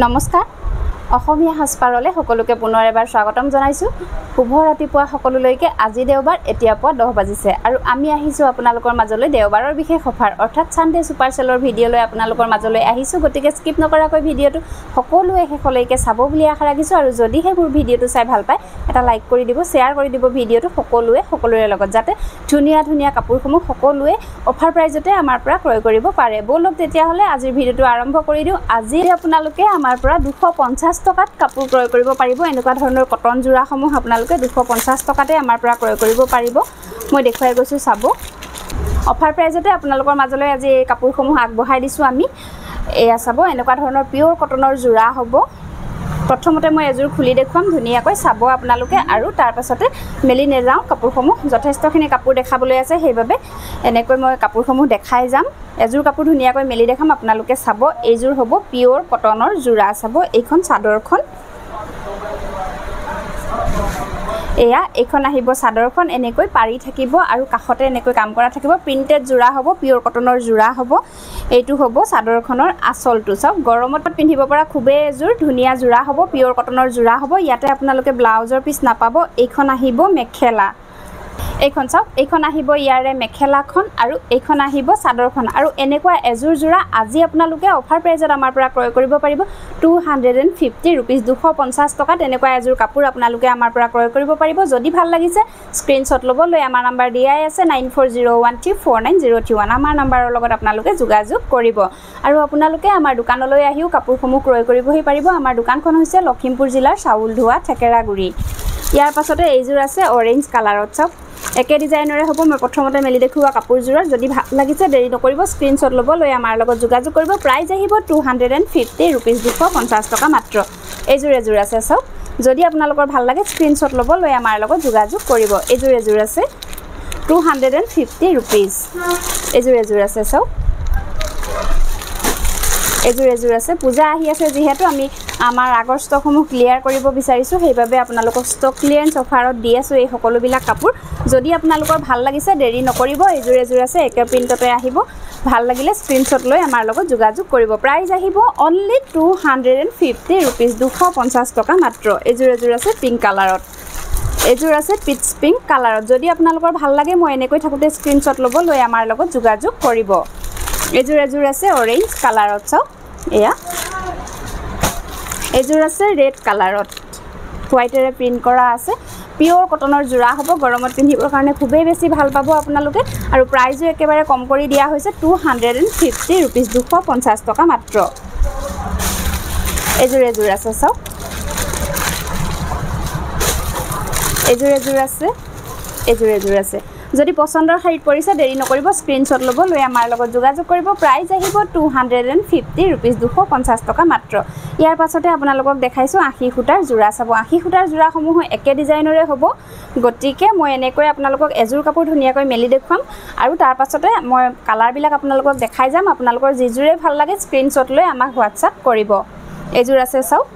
নমস্কাৰ অসমীয়া হাসপাৰলে সকলোকে পুনৰ এবাৰ স্বাগতম জনাইছো শুভ ৰাতিপুৱা সকলোলৈকে আজি দেওবাৰ এতিয়া পুৱা 10 বাজিছে আৰু আমি আহিছো আপোনালোকৰ মাজলৈ দেওবাৰৰ বিশেষ অফাৰ অৰ্থাৎ সানডে সুপাৰ সেলৰ ভিডিঅ লৈ আপোনালোকৰ মাজলৈ আহিছো গতিকে স্কিপ নকৰাকৈ ভিডিঅটো সকলোৱে শেষলৈকে চাব বুলি আশা ৰাখিছো আৰু যদি হে মোৰ ভিডিঅটো চাই ভাল পায় এটা লাইক কৰি দিব শেয়াৰ কৰি দিব ভিডিঅটো সকলোৰে লগত যাতে ধুনিয়া ধুনিয়া কাপোৰসমূহ সকলোৱে অফাৰ প্ৰাইজতে আমাৰ পৰা ক্ৰয় কৰিব পাৰে বলক তেতিয়া হলে আজিৰ ভিডিঅটো আৰম্ভ কৰি দিও আজি আপোনালোকে আমাৰ পৰা 250 টকাত কাপোৰ ক্ৰয় কৰিব পাৰিব এনেকুৱা ধৰণৰ কটন জোৰাসমূহ আপোনালোকে 250 টকাতে আমাৰ পৰা ক্ৰয় কৰিব পাৰিব মই দেখুৱাই গৈছো চাব অফাৰ প্ৰাইজতে আপোনালোকৰ মাজলৈ আজি এই কাপোৰসমূহ আগবঢ়াই দিছো আমি এয়া চাব এনেকুৱা ধৰণৰ পিওৰ কটনৰ জোৰা হ'ব প্ৰথমতে মই এজোৰ খুলি দেখুৱাম ধুনিয়াকৈ চাব আপোনালোকে আৰু তাৰ পাছতে মেলি নেযাও কাপোৰসমূহ যথেষ্টখিনি কাপোৰ দেখাবলৈ আছে সেইবাবে এনেকৈ মই কাপোৰসমূহ দেখাই যাম এজোৰ কাপোৰ ধুনিয়াকৈ মেলি দেখাম আপোনালোকে চাব এইজোৰ হ'ব পিওৰ কটনৰ জোৰা চাব এইখন চাদৰখন এয়া এইখন আহিব চাদৰখন এনেকৈ পাৰি থাকিব আৰু কাখতে এনেকৈ কাম কৰা থাকিব প্ৰিন্টেড জোৰা হ'ব পিওৰ কটনৰ জোৰা হ'ব এইটো হ'ব চাদৰখনৰ আচলটো সব গৰমত পিন্ধিব পৰা খুবে এজোৰ ধুনিয়া জোৰা হ'ব পিওৰ কটনৰ জোৰা হ'ব ইয়াতে আপোনালোকে ব্লাউজৰ পিস নাপাব এইখন আহিব মেখেলা এইখন চাওক এইখন আহিব ইয়াৰে মেখেলাখন আৰু এইখন আহিব চাদৰখন আৰু এনেকুৱা এজোৰ জোৰা আজি আপোনালোকে অফাৰ প্ৰাইজত আমাৰ পৰা ক্ৰয় কৰিব পাৰিব 250 रुपीस 250 টকাত এনেকুৱা এজোৰ কাপোৰ আপোনালোকে আমাৰ পৰা ক্ৰয় কৰিব পাৰিব যদি ভাল লাগিছে স্ক্ৰিনশ্বট ল'ব লৈ আমাৰ নাম্বাৰ দিয়াই আছে 9401349031 আমাৰ নাম্বাৰৰ লগত আপোনালোকে যোগাযোগ কৰিব আৰু আপোনালোকে আমাৰ দোকানলৈ আহিও কাপোৰসমূহ ক্ৰয় কৰিবহি পাৰিব আমাৰ দোকানখন হৈছে লখিমপুৰ জিলাৰ চাউলধোৱা ঠেকেৰাগুৰি ইয়াৰ পাছতে এইজোৰ আছে অৰেঞ্জ কালাৰত চাওক একে ডিজাইনৰে হ'ব মই প্ৰথমতে মেলি দেখুৱা কাপোৰজোৰৰ যদি ভাল লাগিছে দেৰি নকৰিব স্ক্ৰিনশ্বট ল'ব লৈ আমাৰ লগত যোগাযোগ কৰিব প্ৰাইস আহিব 250 रुपीस 250 টকা মাত্ৰ এইজোৰ আছে চাওক যদি আপোনালোকৰ ভাল লাগে স্ক্ৰিনশ্বট ল'ব লৈ আমাৰ লগত যোগাযোগ কৰিব এইজোৰ আছে 250 रुपीस এইজোৰ আছে চাওক এইজোৰ আছে পূজা আহি আছে যেহেতু আমি আমাৰ আগৰ ষ্টকসমূহ ক্লিয়াৰ কৰিব বিচাৰিছো সেইবাবে আপোনালোকক ষ্টক ক্লিয়াৰেন্স অফাৰত দি আছো এই সকলোবিলাক কাপোৰ যদি আপোনালোকৰ ভাল লাগিছে দেৰি নকৰিব এইজোৰ আছে একে প্ৰিন্টতে আহিব ভাল লাগিলে স্ক্ৰিনশ্বট লৈ আমাৰ লগত যোগাযোগ কৰিব প্ৰাইস আহিব অনলি 250 रुपीस 250 টকা মাত্ৰ এইজোৰ আছে পিংক কালাৰত এইজোৰ আছে পিচ পিংক কালাৰত যদি আপোনালোকৰ ভাল লাগে মই এনেকৈ থাকোতে স্ক্ৰিনশ্বট ল'ব লৈ আমাৰ লগত যোগাযোগ কৰিব এইজোৰ আছে অৰেঞ্জ কালাৰত চাও এয়া এইজোৰ আছে ৰেড কালাৰত হোৱাইটেৰে প্ৰিন্ট কৰা আছে পিওৰ কটনৰ জোৰা হ'ব গৰমত পিন্ধিবৰ কাৰণে খুবেই বেছি ভাল পাব আপোনালোকে আৰু প্ৰাইসও একেবাৰে কম কৰি দিয়া হৈছে 250 रुपीस 250 টকা মাত্ৰ এইজোৰ আছে চাওক এইজোৰ আছে যদি পছন্দৰ শাৰীত পৰিছে দেৰি নকৰিব স্ক্ৰিনশ্বট ল'ব লৈ আমাৰ লগত যোগাযোগ কৰিব প্ৰাইস আহিব 250 रुपीस 250 টকা মাত্ৰ ইয়াৰ পাছতে আপোনালোকক দেখাইছো আখি খুটাৰ জোৰা চাব আখি খুটাৰ জোৰাসমূহ একে ডিজাইনৰে হ'ব গতিকে মই এনেকৈ আপোনালোকক এজোৰ কাপোৰ ধুনিয়াকৈ মেলি দেখুৱাম আৰু তাৰ পাছতে মই কালাৰ বিলাক আপোনালোকক দেখাই যাম আপোনালোকৰ যিজোৰে ভাল লাগে স্ক্ৰিনশ্বট লৈ আমাক হোৱাটসঅ্যাপ কৰিব এইজোৰ আছে চাওক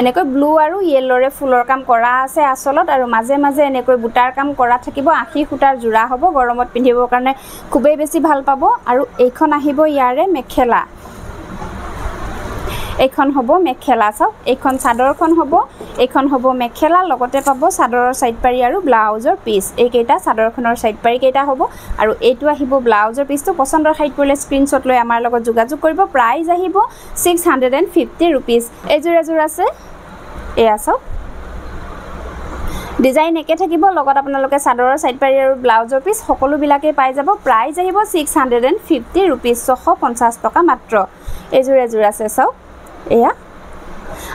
এনেকৈ ব্লু আৰু ইয়েলৰে ফুলৰ কাম কৰা আছে আসলত আৰু মাজে মাজে এনেকৈ বুটাৰ কাম কৰা থাকিব আখি খুটাৰ জোৰা হ'ব গৰমত পিন্ধিবৰ কাৰণে খুবেই বেছি ভাল পাব আৰু এইখন আহিব ইয়াৰে মেখেলা এইখন হ'ব মেখেলা চাওক এইখন চাদৰখন হ'ব এইখন হ'ব মেখেলা লগতে পাব চাদৰৰ সাইড পাৰি আৰু ব্লাউজৰ পিস এইকেইটা চাদৰখনৰ সাইড পাৰি কেইটা হ'ব আৰু এইটো আহিব ব্লাউজৰ পিসটো পছন্দৰ সাইড পৰিলে স্ক্ৰিনশ্বট লৈ আমাৰ লগত যোগাযোগ কৰিব প্ৰাইস আহিব 650 रुपीस এইজোৰ আছে এয়া চাওক ডিজাইন একে থাকিব লগত আপোনালোকে চাদৰৰ সাইড পাৰি আৰু ব্লাউজৰ পিস সকলো বিলাকে পাই যাব প্ৰাইস আহিব 650 रुपीस 650 টকা মাত্ৰ এইজোৰ আছে চাওক এয়া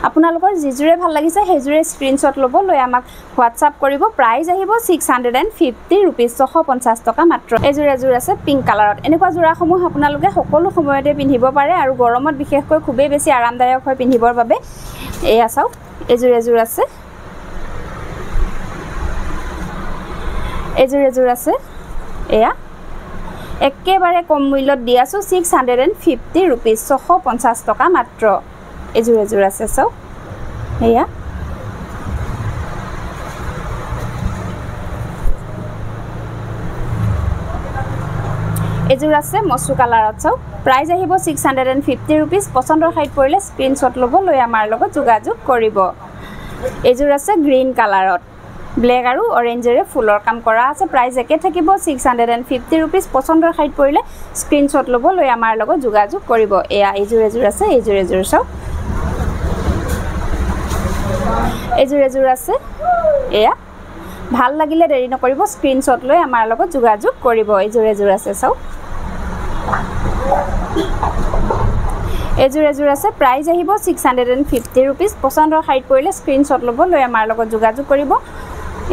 আপোনালোকৰ যিজোৰে ভাল লাগিছে সেইজোৰে স্ক্ৰিনশ্বট ল'ব লৈ আমাক হোৱাটসঅ্যাপ কৰিব প্ৰাইস আহিব 650 रुपीस 650 টকা মাত্ৰ এইজোৰ আছে পিংক কালাৰত এনেকুৱা জোৰাসমূহ আপোনালোকে সকলো সময়তে পিন্ধিব পাৰে আৰু গৰমত বিশেষকৈ খুবেই বেছি আৰামদায়ক হয় পিন্ধিবৰ বাবে এয়া চাওক এইজোৰ আছে এইজোৰ আছে এয়া একেবাৰে কম মূল্যত দি আছো 650 रुपीस 650 টকা মাত্ৰ এইজোৰ আছে চাওক এয়া এযোৰ আছে মসু কালাৰত চাওক প্ৰাইস আহিব 650 rupees পছন্দৰ শাড়ী পৰিলে স্ক্ৰিনশ্বট ল'ব লৈ আমাৰ লগত যোগাযোগ কৰিব এযোৰ আছে গ্ৰীন কালাৰত ব্লেক আৰু অৰেঞ্জৰে ফুলৰ কাম কৰা আছে প্ৰাইস একে থাকিব 650 rupees পছন্দৰ শাড়ী পৰিলে স্ক্ৰিনশ্বট ল'ব লৈ আমাৰ লগত যোগাযোগ কৰিব এয়া এযোৰ আছে এযোৰ চাওক এযোৰ আছে এয়া ভাল লাগিলে দেৰি নকৰিব স্ক্ৰিনশ্বট লৈ আমাৰ লগত যোগাযোগ কৰিব এযোৰ আছে চাওক এযোৰ আছে প্ৰাইস আহিব 650 rupees পছন্দৰ শাড়ী পৰিলে স্ক্ৰিনশ্বট ল'ব লৈ আমাৰ লগত যোগাযোগ কৰিব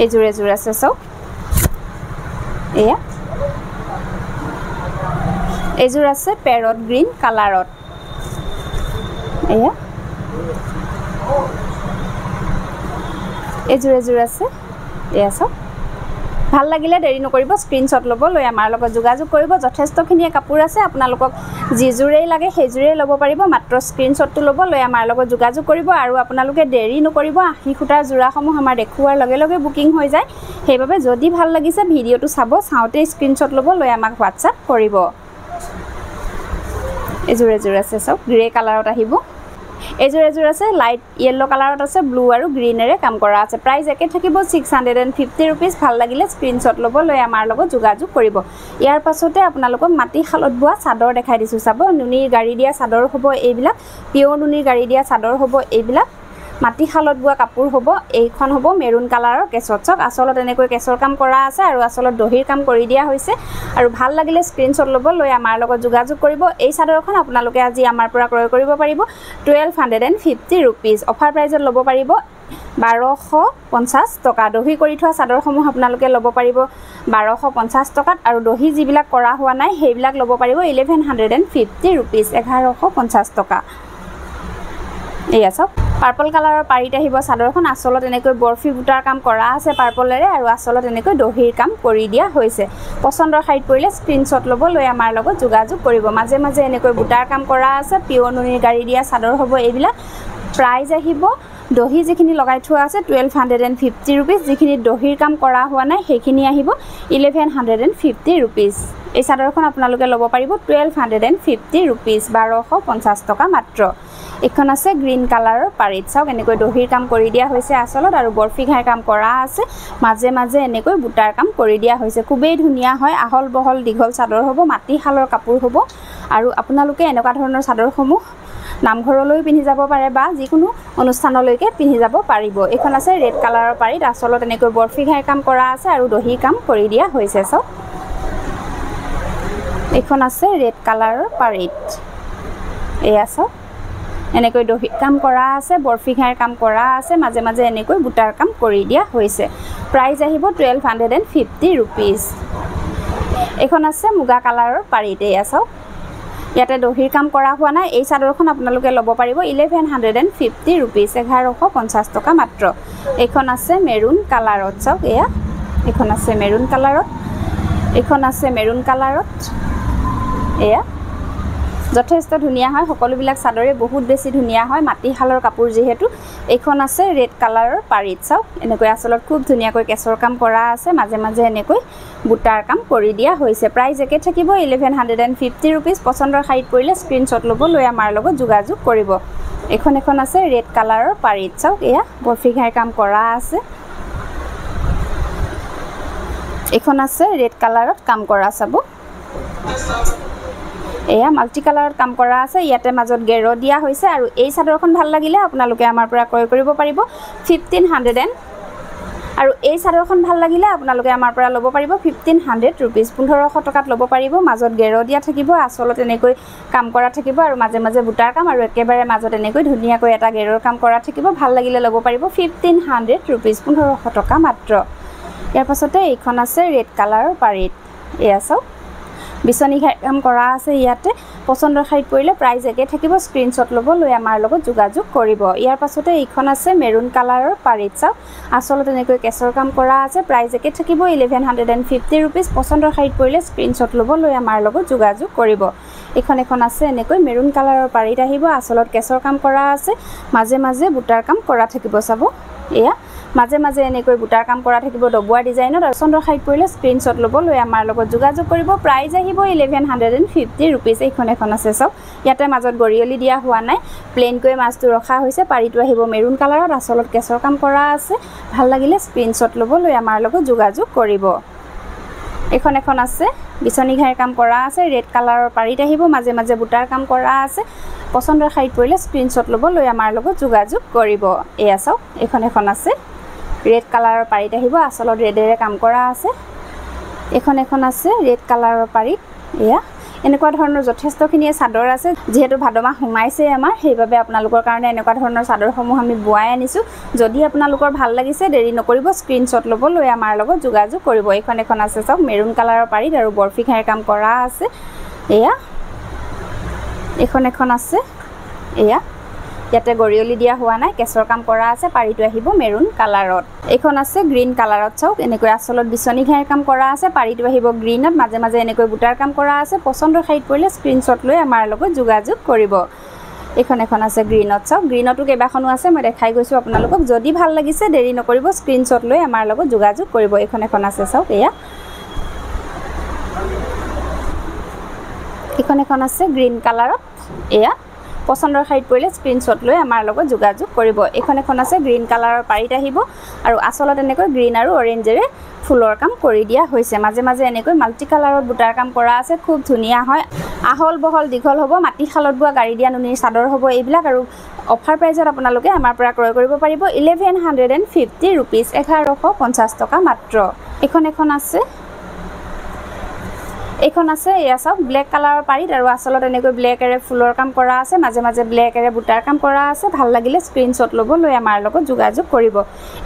এযোৰ আছে চাওক এয়া এযোৰ আছে পেৰট গ্ৰীন কালাৰত এয়া এযোৰ আছে এয়া চাওক ভাল লাগিলে দেৰি নকৰিব স্ক্ৰিনশ্বট ল'ব লৈ আমাৰ লগত যোগাযোগ কৰিব যথেষ্টখিনি কাপোৰ আছে আপোনালোকক জিজুৰেই লাগে হেজুৰেই ল'ব পাৰিব মাত্ৰ স্ক্ৰিনশ্বটটো ল'ব লৈ আমাৰ লগত যোগাযোগ কৰিব আৰু আপোনালোকে দেৰি নকৰিব 80 খুটাৰ জোৰাসমূহ আমাৰ দেখুৱাৰ লগে লগে বুকিং হৈ যায় সেইবাবে যদি ভাল লাগিছে ভিডিঅ'টো চাব চাওঁতে স্ক্ৰিনশ্বট ল'ব লৈ আমাক হোৱাটছআপ কৰিব এযোৰ আছে চাওক গ্ৰে কালাৰত আহিব এযোৰ আছে লাইট ইয়েলো কালাৰত আছে ব্লু আৰু গ্ৰীনেৰে কাম কৰা আছে প্ৰাইস একে থাকিব 650 rupees ভাল লাগিলে স্ক্ৰিনশ্বট ল'ব লৈ আমাৰ লগত যোগাযোগ কৰিব ইয়াৰ পাছতে আপোনালোকক মাটি খালত বোৱা চাদৰ দেখাই দিছো চাব নুনিৰ গাড়ী দিয়া চাদৰ হ'ব এইবিলাক পিয়ৰ নুনিৰ গাড়ী দিয়া চাদৰ হ'ব এইবিলাক মাটি খালত বোৱা কাপোৰ হ'ব এইখন হ'ব মেৰুন কালাৰৰ কেছত চক আসলত এনেকৈ কেছৰ কাম কৰা আছে আৰু আসলত দহিৰ কাম কৰি দিয়া হৈছে আৰু ভাল লাগিলে স্ক্ৰিনশ্বট ল'ব লৈ আমাৰ লগত যোগাযোগ কৰিব এই চাদৰখন আপোনালোকে আজি আমাৰ পৰা ক্ৰয় কৰিব পাৰিব 1250 rupees অফাৰ প্ৰাইজত ল'ব পাৰিব 1250 টকা দহি কৰি থোৱা চাদৰসমূহ আপোনালোকে ল'ব পাৰিব 1250 টকাত আৰু দহি যিবিলাক কৰা হোৱা নাই সেইবিলাক ল'ব পাৰিব 1150 rupees 1150 টকা এয়া চাওক পাৰ্পল কালাৰৰ পাৰিত আহিব চাদৰখন আসলত এনেকৈ বৰফি বুটাৰ কাম কৰা আছে পাৰ্পলেৰে আৰু আসলত এনেকৈ দহিৰ কাম কৰি দিয়া হৈছে পছন্দৰ শাড়ীত পৰিলে স্ক্ৰিনশ্বট ল'ব লৈ আমাৰ লগত যোগাযোগ কৰিব মাজে মাজে এনেকৈ বুটাৰ কাম কৰা আছে পিয়ৰ নুনিৰ গাড়ী দিয়া চাদৰ হ'ব এইবিলাক প্ৰাইস আহিব দহি যিখিনি লগাই থোৱা আছে 1250 rupees যিখিনি দহিৰ কাম কৰা হোৱা নাই সেইখিনি আহিব 1150 rupees এই চাদৰখন আপোনালোকে ল'ব পাৰিব 1250 rupees 1250 টকা মাত্ৰ এখন আছে গ্ৰীন কালাৰৰ পাৰিত চাওক এনেকৈ দহিৰ কাম কৰি দিয়া হৈছে আসলত আৰু বৰফি ঘাই কাম কৰা আছে মাজে মাজে এনেকৈ বুটাৰ কাম কৰি দিয়া হৈছে খুবেই ধুনীয়া হয় আহল বহল দীঘল চাদৰ হ'ব মাটি শালৰ কাপোৰ হ'ব আৰু আপোনালোকে এনেকুৱা ধৰণৰ চাদৰসমূহ নামঘৰলৈ পিন্ধি যাব পাৰে বা যিকোনো অনুষ্ঠানলৈকে পিন্ধি যাব পাৰিব এখন আছে ৰেড কালাৰৰ পাৰিত আসলত এনেকৈ বৰফি ঘাই কাম কৰা আছে আৰু দহিৰ কাম কৰি দিয়া হৈছে চাওক এখন আছে ৰেড কালাৰৰ পাৰিত এয়া চাওক এনেকৈ দহি কাম কৰা আছে বৰফি ঘাইৰ কাম কৰা আছে মাজে মাজে এনেকৈ বুটাৰ কাম কৰি দিয়া হৈছে প্ৰাইস আহিব 1250 rupees এখন আছে মুগা কালাৰৰ পাৰিত এয়া চাওক ইয়াতে দহিৰ কাম কৰা হোৱা নাই এই চাদৰখন আপোনালোকে ল'ব পাৰিব 1150 rupees 1150 টকা মাত্ৰ এখন আছে মেৰুন কালাৰত চাওক এয়া এখন আছে মেৰুন কালাৰত এখন আছে মেৰুন কালাৰত এয়া যথেষ্ট ধুনীয়া হয় সকলোবিলাক চাদৰে বহুত বেছি ধুনীয়া হয় মাটি শালৰ কাপোৰ যেহেতু এখন আছে ৰেড কালাৰৰ পাৰিত চাওক এনেকৈ আসলত খুব ধুনীয়াকৈ কেছৰ কাম কৰা আছে মাজে মাজে এনেকৈ বুটাৰ কাম কৰি দিয়া হৈছে প্ৰাইস একে থাকিব 1150 rupees পছন্দৰ শাড়ীত পৰিলে স্ক্ৰিনশ্বট ল'ব লৈ আমাৰ লগত যোগাযোগ কৰিব এখন আছে ৰেড কালাৰৰ পাৰিত চাওক এয়া বৰফি ঘাই কাম কৰা আছে এখন আছে ৰেড কালাৰত কাম কৰা চাব এয়া মাল্টি কালাৰত কাম কৰা আছে ইয়াতে মাজত গেৰো দিয়া হৈছে আৰু এই চাদৰখন ভাল লাগিলে আপোনালোকে আমাৰ পৰা ক্ৰয় কৰিব পাৰিব 1500 আৰু এই চাদৰখন ভাল লাগিলে আপোনালোকে আমাৰ পৰা ল'ব পাৰিব 1500 rupees 1500 টকাত ল'ব পাৰিব মাজত গেৰো দিয়া থাকিব আসলত এনেকৈ কাম কৰা থাকিব আৰু মাজে মাজে বুটাৰ কাম আৰু একেবাৰে মাজত এনেকৈ ধুনীয়াকৈ এটা গেৰোৰ কাম কৰা থাকিব ভাল লাগিলে ল'ব পাৰিব 1500 rupees 1500 টকা মাত্ৰ ইয়াৰ পাছতে এইখন আছে ৰেড কালাৰৰ পাৰিত এয়া চাওক বিছনি কাম কৰা আছে ইয়াতে পছন্দৰ শাড়ীত পৰিলে প্ৰাইস একে থাকিব স্ক্ৰিনশ্বট ল'ব লৈ আমাৰ লগত যোগাযোগ কৰিব ইয়াৰ পাছতে এইখন আছে মেৰুন কালাৰৰ পাৰিত চাওক আসলত এনেকৈ কেছৰ কাম কৰা আছে প্ৰাইস একে থাকিব 1150 rupees পছন্দৰ শাড়ীত পৰিলে স্ক্ৰিনশ্বট ল'ব লৈ আমাৰ লগত যোগাযোগ কৰিব এখন আছে এনেকৈ মেৰুন কালাৰৰ পাৰিত আহিব আসলত কেছৰ কাম কৰা আছে মাজে মাজে বুটাৰ কাম কৰা থাকিব চাব এয়া মাজে মাজে এনেকৈ বুটাৰ কাম কৰা থাকিব ডবোৱা ডিজাইনত আৰু পচন্দৰ সাইড পৰিলে স্ক্ৰীনশ্বট ল'ব লৈ আমাৰ লগত যোগাযোগ কৰিব প্ৰাইস আহিব 1150 रुपीस এইখন এখন আছে সব ইয়াতে মাজত গৰিয়লি দিয়া হোৱা নাই প্লেনকৈ মাছটো ৰখা হৈছে পাৰিটো আহিব মেৰুন কালাৰত আসলত কেছৰ কাম কৰা আছে ভাল লাগিলে স্ক্ৰীনশ্বট ল'ব লৈ আমাৰ লগত যোগাযোগ কৰিব এখন এখন আছে বিছনি ঘাই কাম কৰা আছে ৰেড কালাৰৰ পাৰিত আহিব মাজে মাজে বুটাৰ কাম কৰা আছে পছন্দৰ সাইড পৰিলে স্ক্ৰীনশ্বট ল'ব লৈ আমাৰ লগত যোগাযোগ কৰিব এয়া চাওক এখন এখন আছে ৰেড কালাৰৰ পাৰিত আহিব আসলত ৰেডেৰে কাম কৰা আছে এখন এখন আছে ৰেড কালাৰৰ পাৰিত এয়া এনেকুৱা ধৰণৰ যথেষ্টখিনি চাদৰ আছে যেহেতু ভাদমা হুমাইছে আমাৰ সেইভাবে আপোনালোকৰ কাৰণে এনেকুৱা ধৰণৰ চাদৰসমূহ আমি বুৱাই আনিছো যদি আপোনালোকৰ ভাল লাগিছে দেৰি নকৰিব স্ক্ৰীনশ্বট ল'ব লৈ আমাৰ লগত যোগাযোগ কৰিব এখন এখন আছে সব মেৰুন কালাৰৰ পাৰিত আৰু বৰফি ঘাই কাম কৰা আছে এয়া এখন এখন আছে এয়া ইয়াতে গৰিয়লি দিয়া হোৱা নাই কেছৰ কাম কৰা আছে পাৰিটো আহিব মেৰুন কালাৰত এখন আছে গ্ৰীন কালাৰত চাওক এনেকৈ আসলত বিছনি ঘাই কাম কৰা আছে পাৰিটো আহিব গ্ৰীনত মাজে মাজে এনেকৈ বুটাৰ কাম কৰা আছে পছন্দৰ সাইড পৰিলে স্ক্ৰীনশ্বট লৈ আমাৰ লগত যোগাযোগ কৰিব এখন এখন আছে গ্ৰীনত চাওক গ্ৰীনতো কেইবাখনো আছে মই দেখাই গৈছো আপোনালোকক যদি ভাল লাগিছে দেৰি নকৰিব স্ক্ৰীনশ্বট লৈ আমাৰ লগত যোগাযোগ কৰিব এখন এখন আছে চাওক এয়া এখন এখন আছে গ্ৰীন কালাৰত এয়া পছন্দৰ সাইড পৰিলে স্ক্ৰীনশ্বট লৈ আমাৰ লগত যোগাযোগ কৰিব এখন এখন আছে গ্ৰীন কালাৰৰ পাৰিত আহিব আৰু আসলত এনেকৈ গ্ৰীন আৰু অৰেঞ্জেৰে ফুলৰ কাম কৰি দিয়া হৈছে মাজে মাজে এনেকৈ মাল্টি কালাৰত বুটাৰ কাম কৰা আছে খুব ধুনিয়া হয় আহল বহল দীঘল হ'ব মাটি খালত বোৱা গাড়ী দিয়া নুনিৰ চাদৰ হ'ব এইবিলাক আৰু অফাৰ প্ৰাইজত আপোনালোকে আমাৰ পৰা ক্ৰয় কৰিব পাৰিব 1150 रुपीस 1150 টকা মাত্ৰ এখন এখন আছে এখন আছে এয়া সব ব্ল্যাক কালাৰৰ পাৰিত আৰু আসলত এনেকৈ ব্ল্যাকৰে ফুলৰ কাম কৰা আছে মাজে মাজে ব্ল্যাকৰে বুটাৰ কাম কৰা আছে ভাল লাগিলে স্ক্ৰীনশ্বট ল'ব লৈ আমাৰ লগত যোগাযোগ কৰিব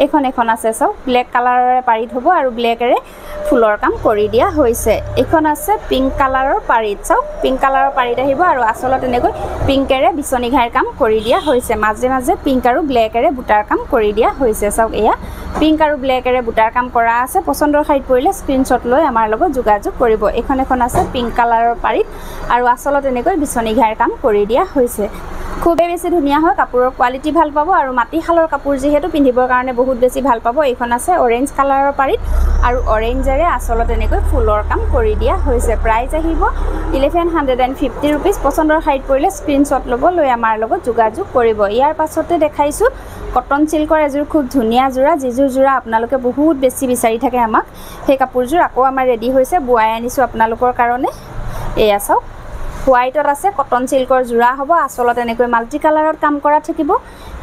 এখন এখন আছে সব ব্ল্যাক কালাৰৰে পাৰিত হ'ব আৰু ব্ল্যাকৰে ফুলৰ কাম কৰি দিয়া হৈছে এখন আছে পিংক কালাৰৰ পাৰিত সব পিংক কালাৰৰ পাৰিত আহিব আৰু আসলত এনেকৈ পিংকেৰে বিছনি ঘাইৰ কাম কৰি দিয়া হৈছে মাজে মাজে পিংক আৰু ব্ল্যাকৰে বুটাৰ কাম কৰি দিয়া হৈছে সব এয়া পিংক আৰু ব্ল্যাকৰে বুটাৰ কাম কৰা আছে পছন্দৰ সাইড পৰিলে স্ক্ৰীনশ্বট লৈ আমাৰ লগত যোগাযোগ কৰিব এখন এখন আছে পিংক কালাৰৰ পাৰিত আৰু আসলত এনেকৈ বিছনি ঘাইৰ কাম কৰি দিয়া হৈছে খুবেই বেছি ধুনিয়া হয় কাপোৰৰ কোৱালিটি ভাল পাব আৰু মাটি খালৰ কাপোৰ যেহেতু পিন্ধিবৰ কাৰণে বহুত বেছি ভাল পাব এইখন আছে অৰেঞ্জ কালাৰৰ পাৰিত আৰু অৰেঞ্জেৰে আসলত এনেকৈ ফুলৰ কাম কৰি দিয়া হৈছে প্ৰাইস আহিব 1150 रुपीस পছন্দৰ সাইড পৰিলে স্ক্ৰীনশ্বট ল'ব লৈ আমাৰ লগত যোগাযোগ কৰিব ইয়াৰ পাছতে দেখাইছো কটন সিল্কৰ এজোৰ খুব ধুনিয়া জোৰা যিজোৰ জোৰা আপোনালোকে বহুত বেছি বিচাৰি থাকে আমাক সেই কাপোৰজোৰ আকৌ আমাৰ ৰেডি হৈছে বুৱাই আনিছো আপোনালোকৰ কাৰণে এয়া চাওক হোৱাইটত আছে কটন সিল্কৰ জোৰা হ'ব আসলত এনেকৈ মাল্টি কালাৰত কাম কৰা থাকিব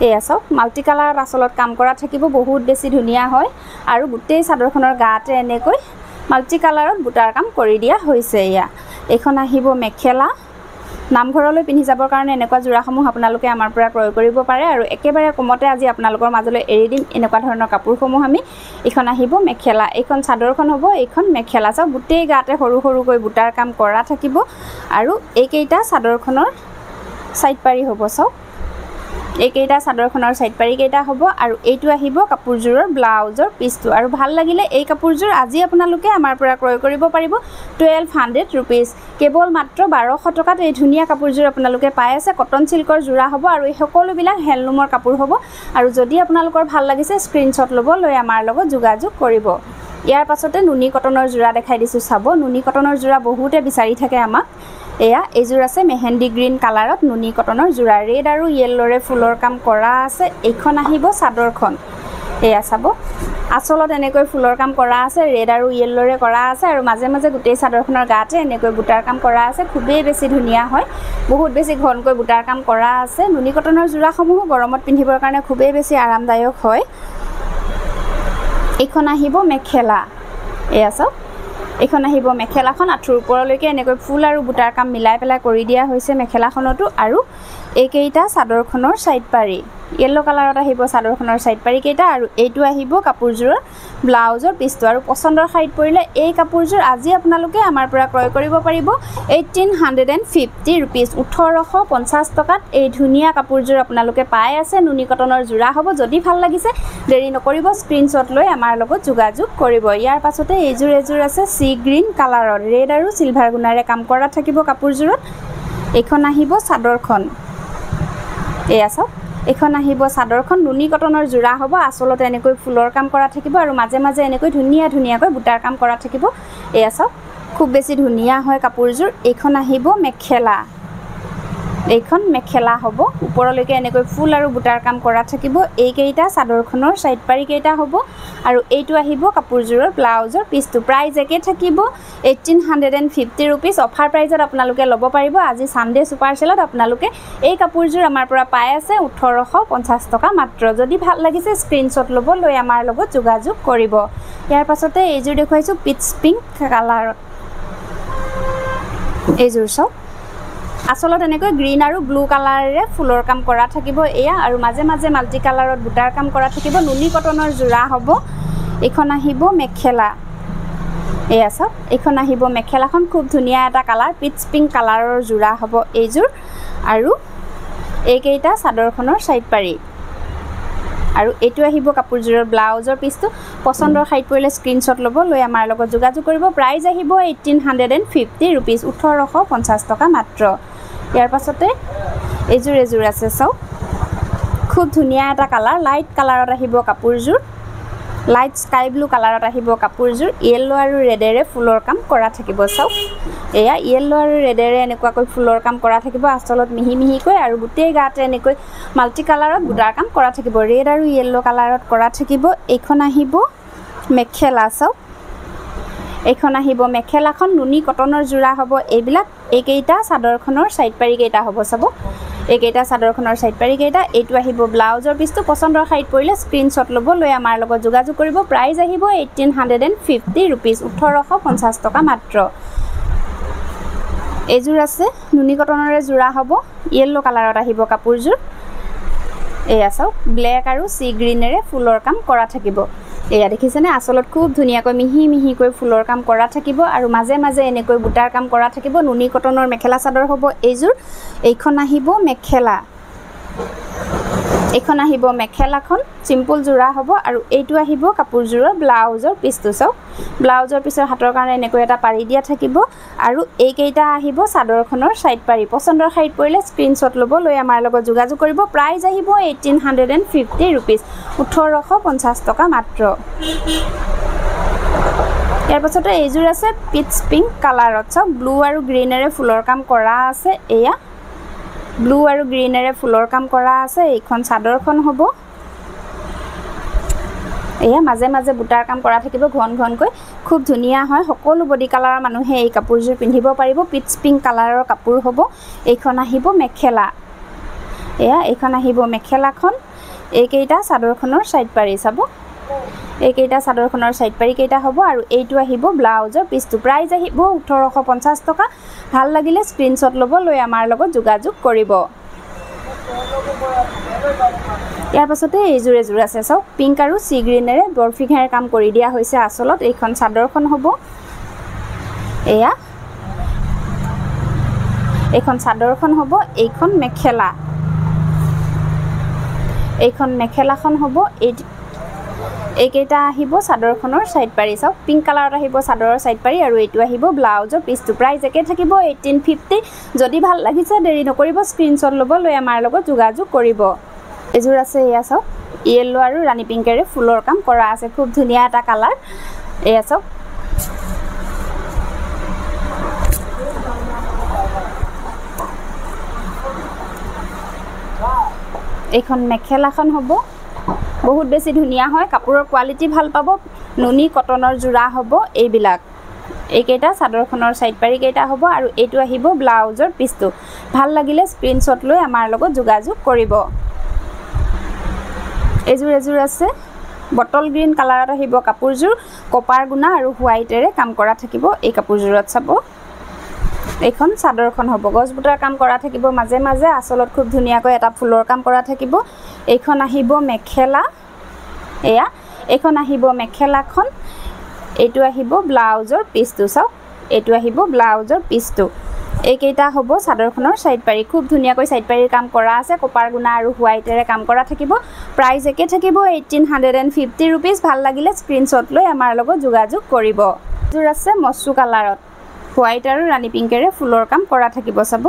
এয়া চাওক মাল্টি কালাৰত আসলত কাম কৰা থাকিব বহুত বেছি ধুনিয়া হয় আৰু গোটেই চাদৰখনৰ গাতে এনেকৈ মাল্টি কালাৰত বুটাৰ কাম কৰি দিয়া হৈছে এয়া এখন আহিব মেখেলা নামঘৰলৈ পিন্ধি যাবৰ কাৰণে এনেকুৱা জোৰাসমূহ আপোনালোকে আমাৰ পৰা ক্ৰয় কৰিব পাৰে আৰু একেবাৰে কমতে আজি আপোনালোকৰ মাজলৈ এৰি দিম এনেকুৱা ধৰণৰ কাপোৰসমূহ আমি এখন আহিব মেখেলা এইখন চাদৰখন হ'ব এইখন মেখেলা চাওক গোটেই গাতে সৰু সৰুকৈ বুটাৰ কাম কৰা থাকিব আৰু এইকেইটা চাদৰখনৰ সাইড পাৰি হ'ব চাওক এইকেইটা চাদৰখনৰ সাইড পাৰি কেইটা হ'ব আৰু এইটো আহিব কাপোৰজোৰৰ ব্লাউজৰ পিছটো আৰু ভাল লাগিলে এই কাপোৰজোৰ আজি আপোনালোকে আমাৰ পৰা ক্ৰয় কৰিব পাৰিব 1200 रुपीस কেৱল মাত্ৰ 1200 টকাত এই ধুনিয়া কাপোৰজোৰ আপোনালোকে পাই আছে কটন সিল্কৰ জোৰা হ'ব আৰু এই সকলোবিলাক হেণ্ডলুমৰ কাপোৰ হ'ব আৰু যদি আপোনালোকৰ ভাল লাগিছে স্ক্ৰীনশ্বট ল'ব লৈ আমাৰ লগত যোগাযোগ কৰিব ইয়াৰ পাছতে নুনি কটনৰ জোৰা দেখাই দিছো চাব নুনি কটনৰ জোৰা বহুতে বিচাৰি থাকে আমাক এয়া এজোৰ আছে মেহেন্দি গ্ৰীন কালাৰত নুনি কটনৰ জোৰা ৰেড আৰু ইয়েলৰে ফুলৰ কাম কৰা আছে এইখন আহিব চাদৰখন এয়া চাব আসলত এনেকৈ ফুলৰ কাম কৰা আছে ৰেড আৰু ইয়েলৰে কৰা আছে আৰু মাজে মাজে গোটেই চাদৰখনৰ গাতে এনেকৈ বুটাৰ কাম কৰা আছে খুবেই বেছি ধুনিয়া হয় বহুত বেছি ঘনকৈ বুটাৰ কাম কৰা আছে নুনি কটনৰ জোৰাসমূহ গৰমত পিন্ধিবৰ কাৰণে খুবেই বেছি আৰামদায়ক হয় এইখন আহিব মেখেলা এয়া চাওক এইখন আহিব মেখেলাখন আঁঠুৰ ওপৰলৈকে এনেকৈ ফুল আৰু বুটাৰ কাম মিলাই পেলাই কৰি দিয়া হৈছে মেখেলাখনতো আৰু এইকেইটা চাদৰখনৰ সাইড পাৰি येলো কালাৰত আহিব চাদৰখনৰ সাইড পাৰি কেইটা আৰু এইটো আহিব কাপোৰজোৰৰ ব্লাউজৰ পিছটো আৰু পছন্দৰ সাইড পৰিলে এই কাপোৰজোৰ আজি আপোনালোকে আমাৰ পৰা ক্ৰয় কৰিব পাৰিব 1850 रुपीस 1850 টকাত এই ধুনিয়া কাপোৰজোৰ আপোনালোকে পাই আছে নুনি কটনৰ জোৰা হ'ব যদি ভাল লাগিছে দেৰি নকৰিব স্ক্ৰীনশ্বট লৈ আমাৰ লগত যোগাযোগ কৰিব ইয়াৰ পাছতে এইজোৰ আছে সি গ্ৰীন কালাৰৰ ৰেড আৰু সিলভাৰ গুণাৰে কাম কৰা থাকিব কাপোৰজোৰত এইখন আহিব চাদৰখন এয়া চাওক এইখন আহিব চাদৰখন নুনি কটনৰ জোৰা হ'ব আচলতে এনেকৈ ফুলৰ কাম কৰা থাকিব আৰু মাজে মাজে এনেকৈ ধুনীয়াকৈ বুটাৰ কাম কৰা থাকিব এয়া চাওক খুব বেছি ধুনীয়া হয় কাপোৰযোৰ এইখন আহিব মেখেলা এইখন মেখেলা হ'ব ওপৰলৈকে এনেকৈ ফুল আৰু বুটাৰ কাম কৰা থাকিব এইকেইটা চাদৰখনৰ সাইড পাৰি কেইটা হ'ব আৰু এইটো আহিব কাপোৰযোৰৰ ব্লাউজৰ পিছটো প্ৰাইস একে থাকিব 1850 रुपीस অফাৰ প্ৰাইজত আপোনালোকে ল'ব পাৰিব আজি সানডে সুপাৰ সেলত আপোনালোকে এই কাপোৰযোৰ আমাৰ পৰা পাই আছে 1850 টকা মাত্ৰ যদি ভাল লাগিছে স্ক্ৰিনশ্বট ল'ব লৈ আমাৰ লগত যোগাযোগ কৰিব ইয়াৰ পাছতে এইযোৰ দেখুৱাইছো পিচ পিংক কালাৰত এইযোৰ চাওক আসলত এনেকৈ গ্ৰীন আৰু ব্লু কালাৰেৰে ফুলৰ কাম কৰা থাকিব এয়া আৰু মাজে মাজে মাল্টি কালাৰত বুটাৰ কাম কৰা থাকিব নুনি কটনৰ জোৰা হ'ব এইখন আহিব মেখেলা এয়া চাওক এইখন আহিব মেখেলাখন খুব ধুনীয়া এটা কালাৰ পিচ পিংক কালাৰৰ জোৰা হ'ব এইযোৰ আৰু এইকেইটা চাদৰখনৰ সাইড পাৰি আৰু এইটো আহিব কাপোৰযোৰৰ ব্লাউজৰ পিছটো পছন্দৰ সাইড পৰিলে স্ক্ৰিনশ্বট ল'ব লৈ আমাৰ লগত যোগাযোগ কৰিব প্ৰাইস আহিব 1850 रुपीस 1850 টকা মাত্ৰ ইয়াৰ পাছতে এইযোৰ আছে চাওক খুব ধুনীয়া এটা কালাৰ লাইট কালাৰত আহিব কাপোৰযোৰ লাইট স্কাই ব্লু কালাৰত আহিব কাপোৰযোৰ ইয়েলো আৰু ৰেডেৰে ফুলৰ কাম কৰা থাকিব চাওক এয়া ইয়েলো আৰু ৰেডেৰে এনেকুৱাকৈ ফুলৰ কাম কৰা থাকিব আচলত মিহি মিহিকৈ আৰু গোটেই গাতে এনেকৈ মাল্টি কালাৰত বুটাৰ কাম কৰা থাকিব ৰেড আৰু ইয়েলো কালাৰত কৰা থাকিব এইখন আহিব মেখেলা চাওক এইখন আহিব মেখেলাখন নুনি কটনৰ জোৰা হ'ব এইবিলাক এইকেইটা চাদৰখনৰ সাইড পাৰি কেইটা হ'ব চাব এইকেইটা চাদৰখনৰ সাইড পাৰি কেইটা এইটো আহিব ব্লাউজৰ পিছটো পছন্দৰ সাইড পৰিলে স্ক্ৰিনশ্বট ল'ব লৈ আমাৰ লগত যোগাযোগ কৰিব প্ৰাইস আহিব 1850 रुपीस 1850 টকা মাত্ৰ এইযোৰ আছে নুনি কটনৰে জোৰা হ'ব ইয়েলো কালাৰত আহিব কাপোৰযোৰ এয়া চাওক ব্লেক আৰু সি গ্ৰীনেৰে ফুলৰ কাম কৰা থাকিব এয়া দেখিছেনে আসলত খুব ধুনীয়াকৈ মিহি মিহিকৈ ফুলৰ কাম কৰা থাকিব আৰু মাজে মাজে এনেকৈ বুটাৰ কাম কৰা থাকিব নুনি কটনৰ মেখেলা চাদৰ হ'ব এইযোৰ এইখন আহিব মেখেলা এইখন আহিব মেখেলাখন সিম্পল জোৰা হ'ব আৰু এইটো আহিব কাপোৰযোৰৰ ব্লাউজৰ পিছটো চাওক ব্লাউজৰ পিছৰ হাতৰ কাৰণে এনেকৈ এটা পাৰি দিয়া থাকিব আৰু এইকেইটা আহিব চাদৰখনৰ সাইড পাৰি পছন্দৰ সাইড পৰিলে স্ক্ৰিনশ্বট ল'ব লৈ আমাৰ লগত যোগাযোগ কৰিব প্ৰাইস আহিব 1850 रुपीस 1850 টকা মাত্ৰ ইয়াৰ পাছতে এইযোৰ আছে পিচ পিংক কালাৰত চাওক ব্লু আৰু গ্ৰীনেৰে ফুলৰ কাম কৰা আছে এয়া ব্লু আৰু গ্ৰীনেৰে ফুলৰ কাম কৰা আছে এইখন চাদৰখন হ'ব এয়া মাজে মাজে বুটাৰ কাম কৰা থাকিব ঘনকৈ খুব ধুনীয়া হয় সকলো বডি কালাৰৰ মানুহে এই কাপোৰযোৰ পিন্ধিব পাৰিব পিচ পিংক কালাৰৰ কাপোৰ হ'ব এইখন আহিব মেখেলা এয়া এইখন আহিব মেখেলাখন এইকেইটা চাদৰখনৰ সাইড পাৰি চাব এইকেইটা চাদৰখনৰ সাইড পাৰি কেইটা হ'ব আৰু এইটো আহিব ব্লাউজৰ পিছটো প্ৰাইস আহিব 1850 টকা ভাল লাগিলে স্ক্ৰিনশ্বট ল'ব লৈ আমাৰ লগত যোগাযোগ কৰিব ইয়াৰ পাছতে এইযোৰ আছে চাওক পিংক আৰু সি গ্ৰীনেৰে বৰফি ঘেৰ কাম কৰি দিয়া হৈছে আসলত এইখন চাদৰখন হ'ব এয়া এইখন চাদৰখন হ'ব এইখন মেখেলা এইখন মেখেলাখন হ'ব এইকেইটা আহিব চাদৰখনৰ সাইড পাৰি চাওক পিংক কালাৰত আহিব চাদৰৰ সাইড পাৰি আৰু এইটো আহিব ব্লাউজৰ পিছটো প্ৰাইস একে থাকিব 1850 যদি ভাল লাগিছে দেৰি নকৰিব স্ক্ৰিনশ্বট ল'ব লৈ আমাৰ লগত যোগাযোগ কৰিব এইযোৰ আছে এয়া চাওক ইয়েলো আৰু ৰাণী পিংকেৰে ফুলৰ কাম কৰা আছে খুব ধুনীয়া এটা কালাৰ এয়া চাওক এইখন মেখেলাখন হ'ব বহুত বেছি ধুনীয়া হয় কাপোৰৰ কোৱালিটি ভাল পাব নুনি কটনৰ জোৰা হ'ব এইবিলাক এইকেইটা চাদৰখনৰ সাইড পাৰি কেইটা হ'ব আৰু এইটো আহিব ব্লাউজৰ পিছটো ভাল লাগিলে স্ক্ৰিনশ্বট লৈ আমাৰ লগত যোগাযোগ কৰিব এইযোৰ আছে বটল গ্ৰীন কালাৰত আহিব কাপোৰযোৰ কপাৰ গুণা আৰু হোৱাইটেৰে কাম কৰা থাকিব এই কাপোৰযোৰত চাব এইখন চাদৰখন হ'ব গছ বুটাৰ কাম কৰা থাকিব মাজে মাজে আসলত খুব ধুনীয়াকৈ এটা ফুলৰ কাম কৰা থাকিব এইখন আহিব মেখেলা এয়া এইখন আহিব মেখেলাখন এইটো আহিব ব্লাউজৰ পিছটো চাওক এইটো আহিব ব্লাউজৰ পিছটো এইকেইটা হ'ব চাদৰখনৰ সাইড পাৰি খুব ধুনীয়াকৈ সাইড পাৰিৰ কাম কৰা আছে কপাৰ গুণা আৰু হোৱাইটেৰে কাম কৰা থাকিব প্ৰাইস একে থাকিব 1850 रुपीस ভাল লাগিলে স্ক্ৰিনশ্বট লৈ আমাৰ লগত যোগাযোগ কৰিব এইযোৰ আছে মস্চু কালাৰত হোৱাইট আৰু ৰাণী পিংকেৰে ফুলৰ কাম কৰা থাকিব চাব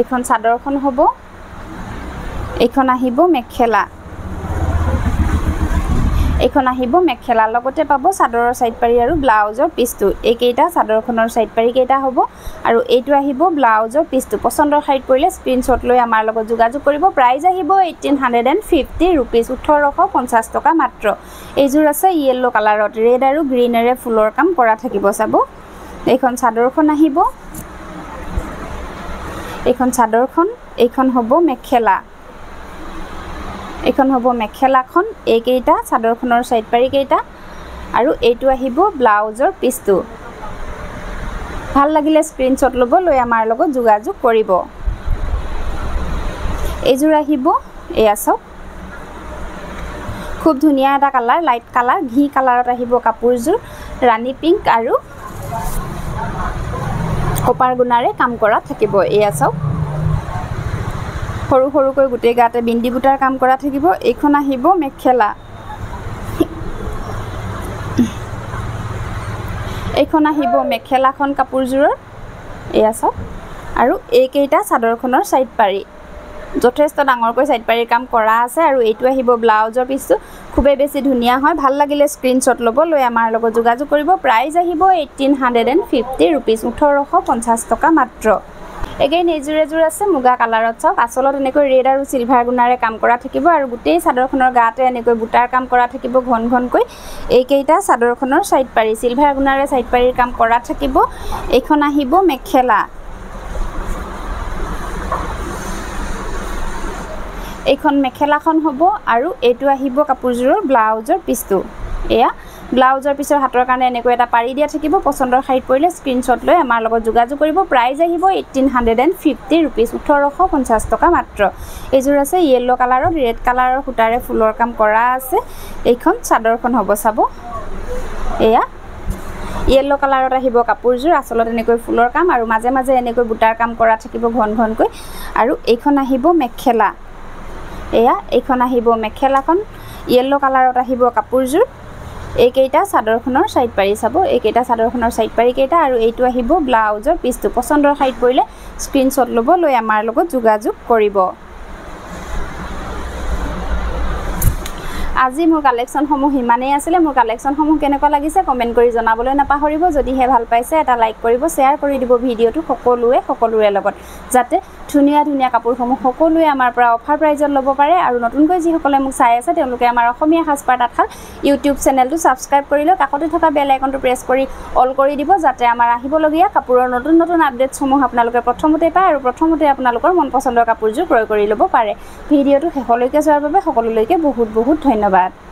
এইখন চাদৰখন হ'ব এইখন আহিব মেখেলা এইখন আহিব মেখেলা লগতে পাব চাদৰৰ সাইড পাৰি আৰু ব্লাউজৰ পিছটো এইকেইটা চাদৰখনৰ সাইড পাৰি কেইটা হ'ব আৰু এইটো আহিব ব্লাউজৰ পিছটো পছন্দৰ সাইড পৰিলে স্ক্ৰিনশ্বট লৈ আমাৰ লগত যোগাযোগ কৰিব প্ৰাইস আহিব 1850 रुपीस 1850 টকা মাত্ৰ এইযোৰ আছে ইয়েলো কালাৰত ৰেড আৰু গ্ৰীনেৰে ফুলৰ কাম কৰা থাকিব চাব এইখন চাদৰখন আহিব এইখন চাদৰখন এইখন হ'ব মেখেলা এইখন হ'ব মেখেলাখন এইকেইটা চাদৰখনৰ সাইড পাৰি কেইটা আৰু এইটো আহিব ব্লাউজৰ পিছটো ভাল লাগিলে স্ক্ৰিনশ্বট ল'ব লৈ আমাৰ লগত যোগাযোগ কৰিব এইযোৰ আহিব এয়া চাওক খুব ধুনিয়া এটা কালাৰ লাইট কালাৰ ঘি কালাৰত আহিব কাপোৰযোৰ ৰাণী পিংক আৰু কপাৰ গুণাৰে কাম কৰা থাকিব এয়া চাওক সৰু সৰুকৈ গুটে গাতে বিন্দি বুটাৰ কাম কৰা থাকিব এইখন আহিব মেখেলা এইখন আহিব মেখেলাখন কাপোৰযোৰৰ এয়া চাওক আৰু এইকেইটা চাদৰখনৰ সাইড পাৰি যথেষ্ট ডাঙৰকৈ সাইড পাৰিৰ কাম কৰা আছে আৰু এইটো আহিব ব্লাউজৰ পিছটো খুবেই বেছি ধুনিয়া হয় ভাল লাগিলে স্ক্ৰিনশ্বট ল'ব লৈ আমাৰ লগত যোগাযোগ কৰিব প্ৰাইস আহিব 1850 रुपीस 1850 টকা মাত্ৰ এগেইন এইযোৰ আছে মুগা কালাৰত চাওক আচলত এনেকৈ ৰেড আৰু সিলভাৰ গুণাৰে কাম কৰা থাকিব আৰু গোটেই চাদৰখনৰ গাতে এনেকৈ বুটাৰ কাম কৰা থাকিব ঘন ঘনকৈ এইকেইটা চাদৰখনৰ সাইড পাৰি সিলভাৰ গুণাৰে সাইড পাৰিৰ কাম কৰা থাকিব এইখন আহিব মেখেলা এইখন মেখেলাখন হ'ব আৰু এইটো আহিব কাপোৰযোৰৰ ব্লাউজৰ পিছটো এয়া ব্লাউজৰ পিছৰ হাতৰ কাৰণে এনেকৈ এটা পাৰি দিয়া থাকিব পছন্দৰ সাইড পৰিলে স্ক্ৰিনশ্বট লৈ আমাৰ লগত যোগাযোগ কৰিব প্ৰাইস আহিব 1850 रुपीस 1850 টকা মাত্ৰ এইযোৰ আছে ইয়েলো কালাৰত ৰেড কালাৰৰ সূতাৰে ফুলৰ কাম কৰা আছে এইখন চাদৰখন হ'ব চাব এয়া ইয়েলো কালাৰত আহিব কাপোৰযোৰ আচলত এনেকৈ ফুলৰ কাম আৰু মাজে মাজে এনেকৈ বুটাৰ কাম কৰা থাকিব ঘন ঘনকৈ আৰু এইখন আহিব মেখেলা এয়া এইখন আহিব মেখেলাখন ইয়েলো কালাৰত আহিব কাপোৰযোৰ এইকেইটা চাদৰখনৰ সাইড পাৰি চাব এইকেইটা চাদৰখনৰ সাইড পাৰি কেইটা আৰু এইটো আহিব ব্লাউজৰ পিছটো পছন্দৰ সাইড পৰিলে স্ক্ৰিনশ্বট ল'ব লৈ আমাৰ লগত যোগাযোগ কৰিব আজি মোৰ কালেকশনসমূহ ইমানেই আছিলে মোৰ কালেকশনসমূহ কেনেকুৱা লাগিছে কমেন্ট কৰি জনাবলৈ নাপাহৰিব যদিহে ভাল পাইছে এটা লাইক কৰিব শেয়াৰ কৰি দিব ভিডিওটো সকলোৰে লগত যাতে ধুনিয়া ধুনিয়া কাপোৰসমূহ সকলোৱে আমাৰ পৰা অফাৰ প্ৰাইজত ল'ব পাৰে আৰু নতুনকৈ যিসকলে মোক চাই আছে তেওঁলোকে আমাৰ অসমীয়া সাজপাৰ তাঁতশাল ইউটিউব চেনেলটো সাবস্ক্ৰাইব কৰি লৈ কাষতে থকা বেল আইকনটো প্ৰেছ কৰি অল কৰি দিব যাতে আমাৰ আহিবলগীয়া কাপোৰৰ নতুন নতুন আপডেটসমূহ আপোনালোকে প্ৰথমতে পায় আৰু প্ৰথমতে আপোনালোকৰ মন পছন্দৰ কাপোৰযোৰ ক্ৰয় কৰি ল'ব পাৰে ভিডিওটো শেষলৈকে চোৱাৰ বাবে সকলোলৈকে বহুত বহুত ধন্যবাদ